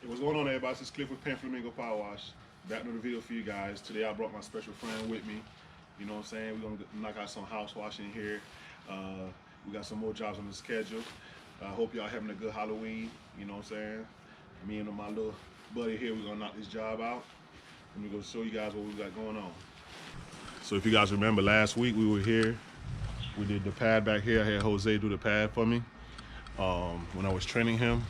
Hey, what's going on, everybody? This is Cliff with Pen Flamingo Power Wash. Back to the video for you guys. Today I brought my special friend with me. You know what I'm saying? We're gonna knock out some house washing here. We got some more jobs on the schedule. I hope y'all having a good Halloween. You know what I'm saying? Me and my little buddy here, we're gonna knock this job out. And we're gonna show you guys what we got going on. So if you guys remember last week we were here. We did the pad back here. I had Jose do the pad for me when I was training him.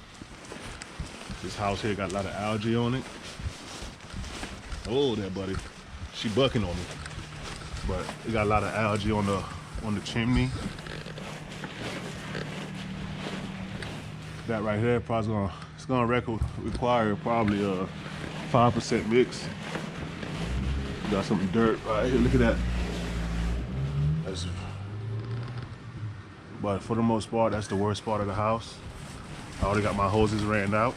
This house here got a lot of algae on it. Oh, there, buddy. She bucking on me. But it got a lot of algae on the chimney. That right here probably gonna require probably a 5% mix. Got some dirt right here. Look at that. But for the most part, that's the worst part of the house. I already got my hoses ran out.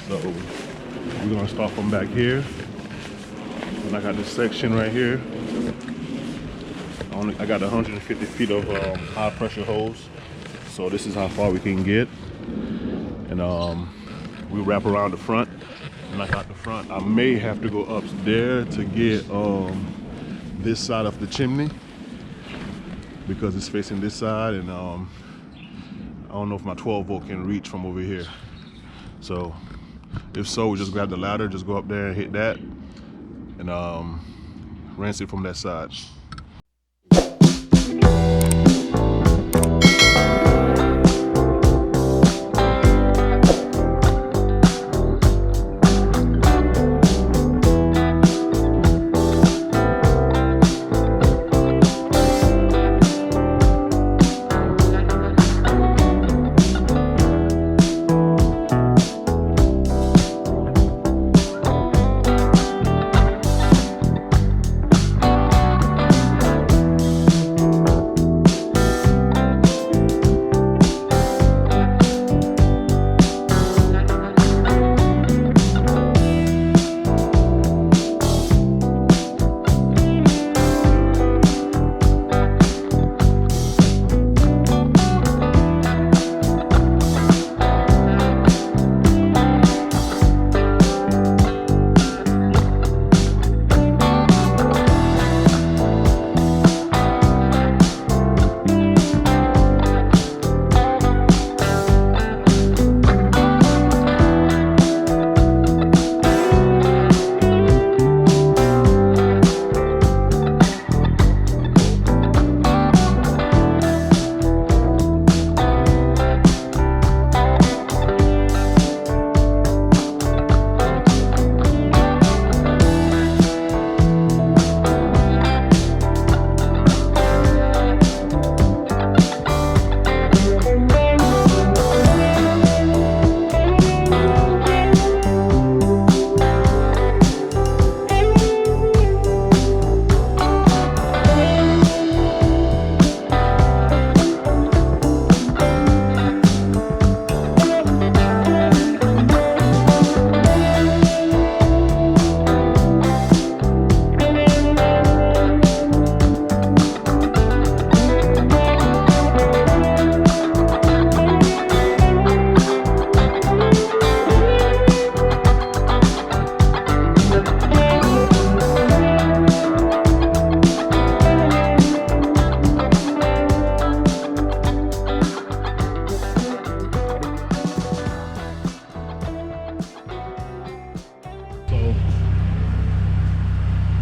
So we're gonna start from back here. And I got this section right here. I got 150 feet of high pressure hose. So this is how far we can get. And we wrap around the front and knock out the front. I may have to go up there to get this side of the chimney because it's facing this side, and I don't know if my 12 volt can reach from over here. So if so, we just grab the ladder, just go up there and hit that, and rinse it from that side.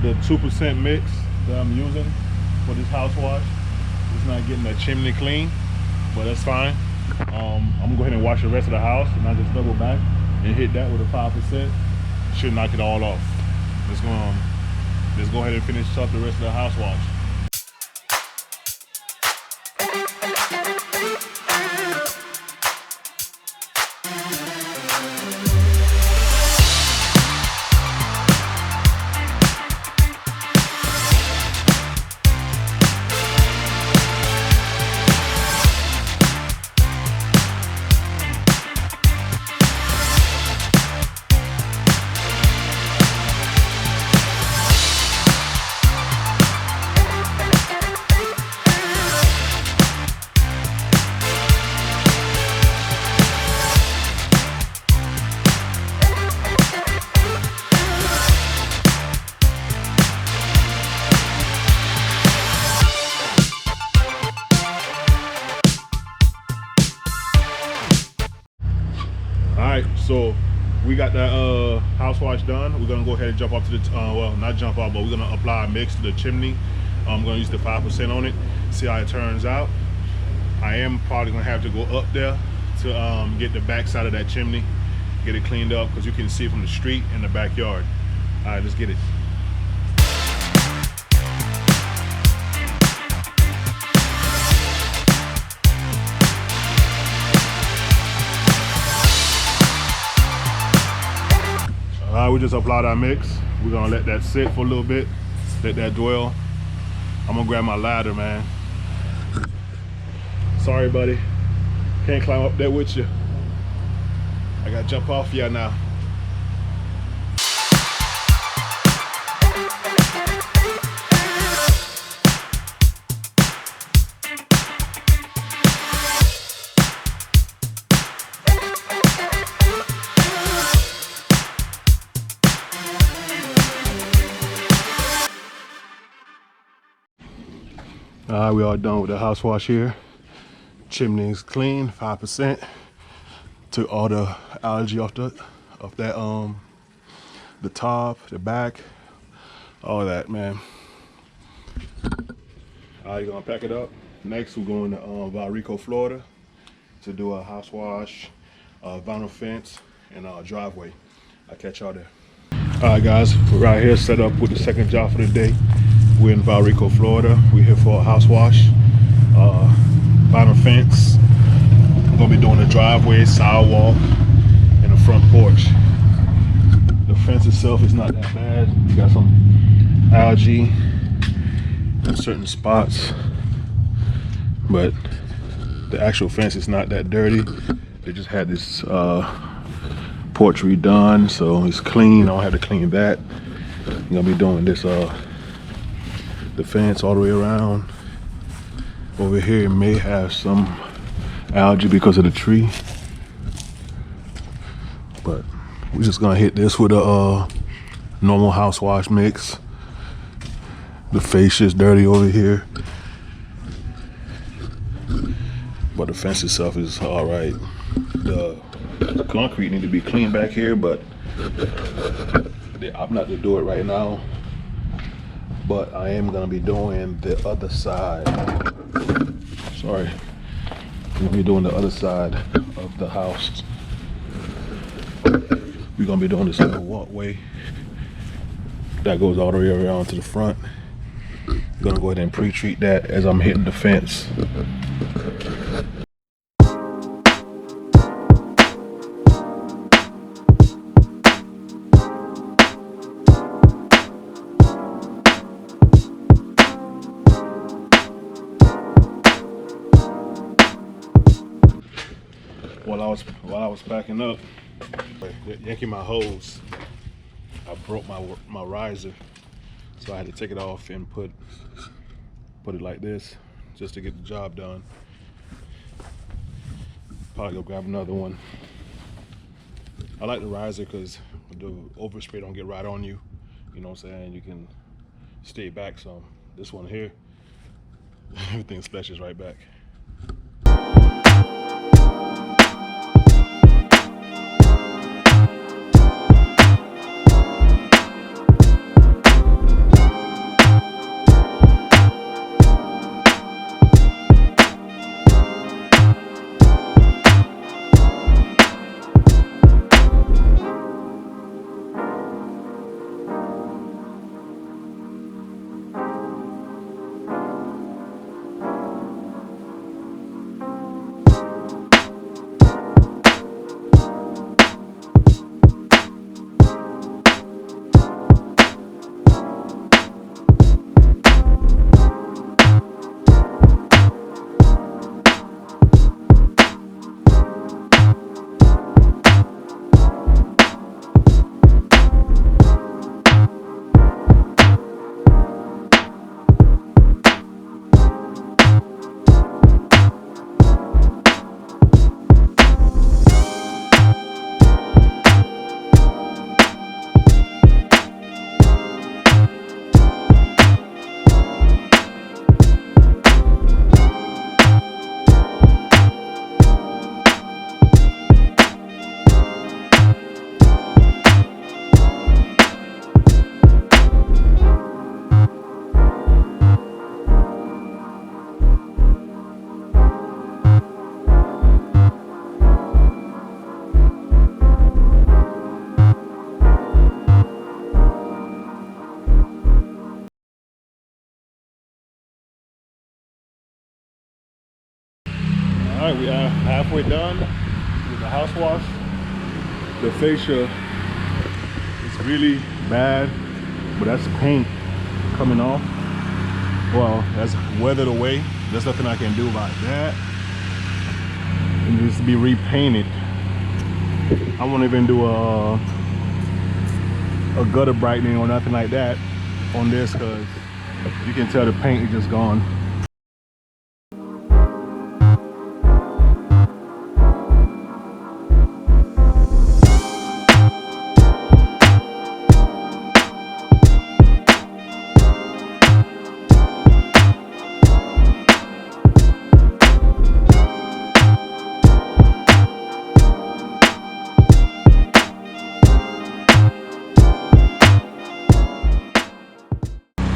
The 2% mix that I'm using for this house wash is not getting the chimney clean, but that's fine. I'm gonna go ahead and wash the rest of the house, and I just double back and hit that with a 5%. Should knock it all off. Let's go ahead and finish up the rest of the house wash. So we got that house wash done. We're gonna go ahead and jump off to the well, not jump off, but we're gonna apply a mix to the chimney. I'm gonna use the 5% on it, see how it turns out. I am probably gonna have to go up there to get the back side of that chimney, get it cleaned up, because you can see it from the street in the backyard. All right, let's get it. All right, we just applied our mix. We're gonna let that sit for a little bit, let that dwell. I'm gonna grab my ladder, man. Sorry, buddy. Can't climb up there with you. I gotta jump off here now. All right, we all done with the house wash here. Chimney's clean, 5%. Took all the algae off that the top, the back, all that, man. All right, gonna pack it up. Next, we're going to Valrico, Florida, to do a house wash, vinyl fence, and driveway. I'll catch y'all there. All right, guys, we're right here set up with the second job for the day. We're in Valrico, Florida. We're here for a house wash, vinyl fence. I'm gonna be doing the driveway, sidewalk, and the front porch. The fence itself is not that bad. You got some algae in certain spots, but the actual fence is not that dirty. They just had this porch redone, so it's clean. I don't have to clean that. I'm gonna be doing this the fence all the way around. Over here may have some algae because of the tree, but we're just gonna hit this with a normal house wash mix. The face is dirty over here, but the fence itself is all right. The concrete need to be cleaned back here, but I'm not to do it right now. But I am gonna be doing the other side. Sorry, I'm gonna be doing the other side of the house. We're gonna be doing this little walkway that goes all the way around to the front. I'm gonna go ahead and pre-treat that as I'm hitting the fence. While I was packing up, yanking my hose, I broke my riser, so I had to take it off and put it like this just to get the job done. Probably go grab another one. I like the riser because the overspray don't get right on you. You know what I'm saying? You can stay back some. This one here, everything splashes right back. right, we are halfway done with the house wash. The fascia is really bad, but that's paint coming off. Well, that's weathered away. There's nothing I can do about that. It needs to be repainted. I won't even do a gutter brightening or nothing like that on this, because you can tell the paint is just gone.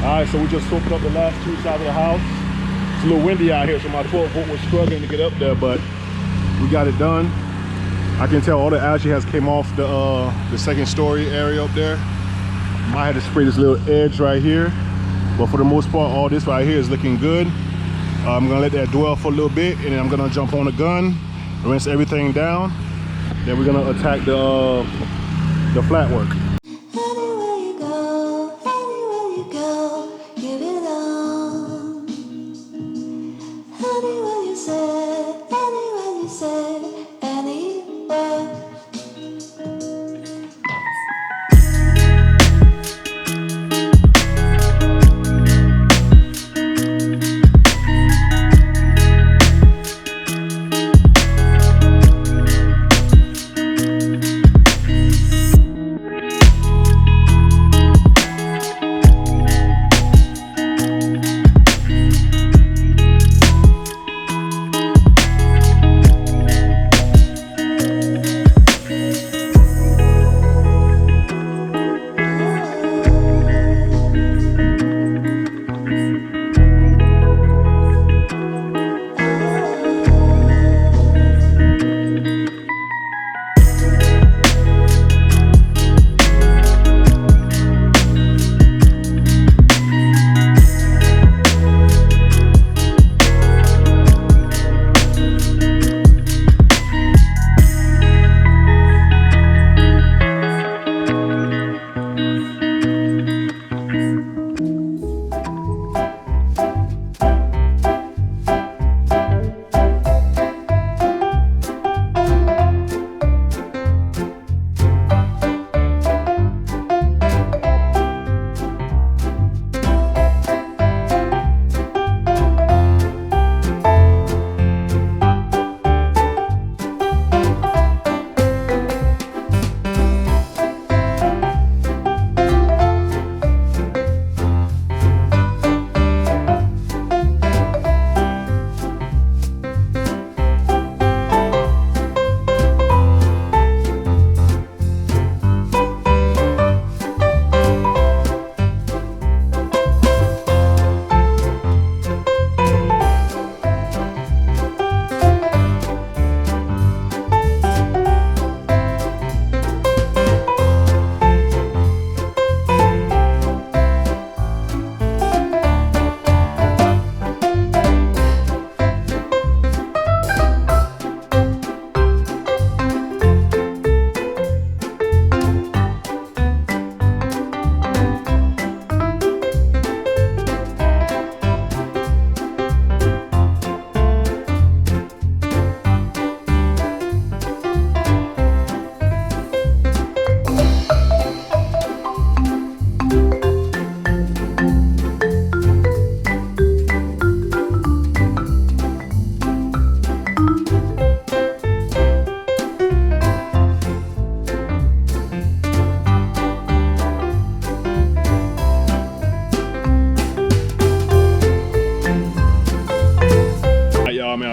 Alright, so we just soaked up the last two sides of the house. It's a little windy out here, so my 12-foot was struggling to get up there, but we got it done. I can tell all the algae has came off the second story area up there. Might have to spray this little edge right here, but for the most part, all this right here is looking good. I'm gonna let that dwell for a little bit, and then I'm gonna jump on the gun, rinse everything down. Then we're gonna attack the flat work.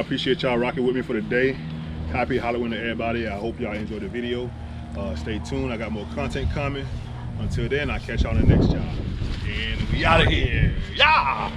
Appreciate y'all rocking with me for the day. Happy Halloween to everybody. I hope y'all enjoyed the video. Stay tuned, I got more content coming. Until then, I'll catch y'all on the next job. And we out of here. Yeah!